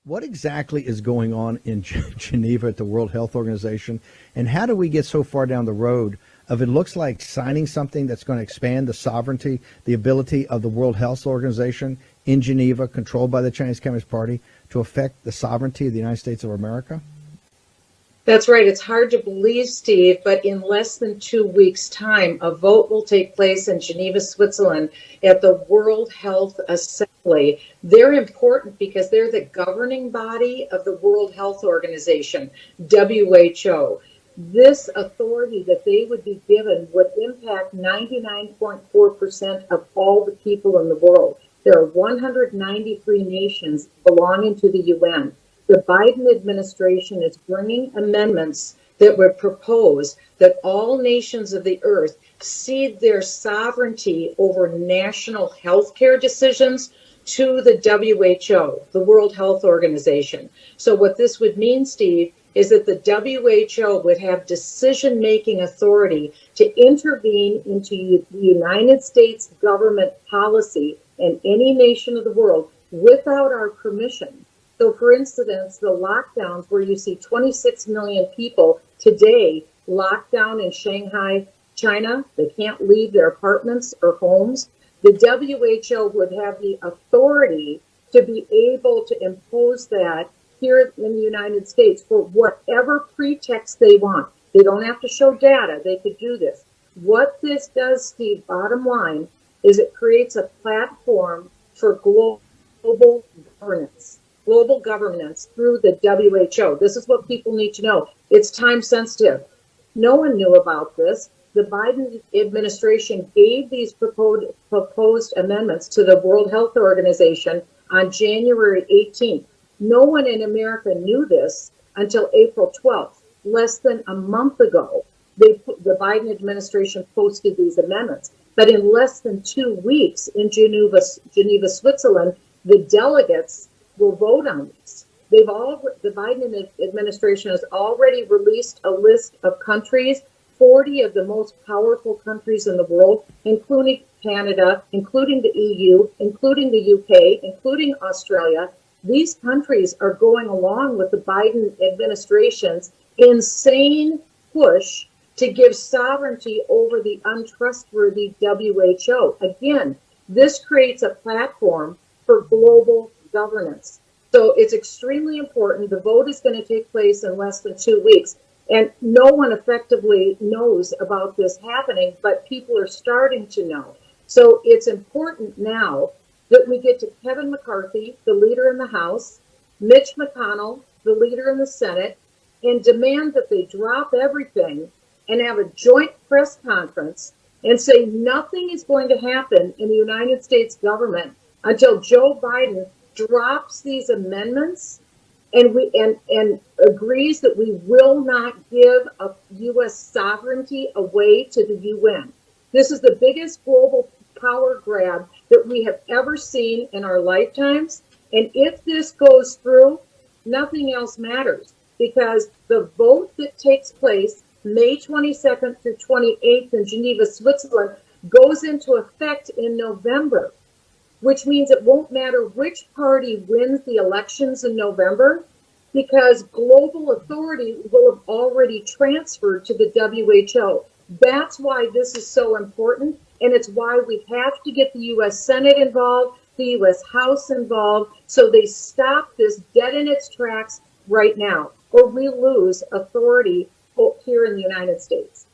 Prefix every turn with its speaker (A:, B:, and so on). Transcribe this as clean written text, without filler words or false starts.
A: What exactly is going on in Geneva at the World Health Organization, and how do we get so far down the road of it looks like signing something that's going to expand the sovereignty, the ability of the World Health Organization in Geneva, controlled by the Chinese Communist Party, to affect the sovereignty of the United States of America?
B: That's right. It's hard to believe, Steve, but in less than 2 weeks' time, a vote will take place in Geneva, Switzerland at the World Health Assembly. They're important because they're the governing body of the World Health Organization, WHO. This authority that they would be given would impact 99.4% of all the people in the world. There are 193 nations belonging to the UN. The Biden administration is bringing amendments that would propose that all nations of the earth cede their sovereignty over national health care decisions to the WHO, the World Health Organization. So what this would mean, Steve, is that the WHO would have decision-making authority to intervene into the United States government policy in any nation of the world without our permission. So, for instance, the lockdowns where you see 26 million people today locked down in Shanghai, China, they can't leave their apartments or homes. The WHO would have the authority to be able to impose that here in the United States for whatever pretext they want. They don't have to show data. They could do this. What this does, Steve, bottom line, is it creates a platform for global governance. Global governance through the WHO. This is what people need to know. It's time sensitive. No one knew about this. The Biden administration gave these proposed amendments to the World Health Organization on January 18th. No one in America knew this until April 12th. Less than a month ago, the Biden administration posted these amendments. But in less than 2 weeks in Geneva, Switzerland, the delegates will vote on these. The Biden administration has already released a list of countries, 40 of the most powerful countries in the world, including Canada, including the EU, including the UK, including Australia. These countries are going along with the Biden administration's insane push to give sovereignty over the untrustworthy WHO. Again, this creates a platform for global governance. So it's extremely important. The vote is going to take place in less than 2 weeks. And no one effectively knows about this happening, but people are starting to know. So it's important now that we get to Kevin McCarthy, the leader in the House, Mitch McConnell, the leader in the Senate, and demand that they drop everything and have a joint press conference and say nothing is going to happen in the United States government until Joe Biden drops these amendments and agrees that we will not give a U.S. sovereignty away to the UN. This is the biggest global power grab that we have ever seen in our lifetimes. And if this goes through, nothing else matters, because the vote that takes place May 22nd through 28th in Geneva, Switzerland, goes into effect in November, which means it won't matter which party wins the elections in November, because global authority will have already transferred to the WHO. That's why this is so important, and it's why we have to get the U.S. Senate involved, the U.S. House involved, so they stop this dead in its tracks right now, or we lose authority here in the United States.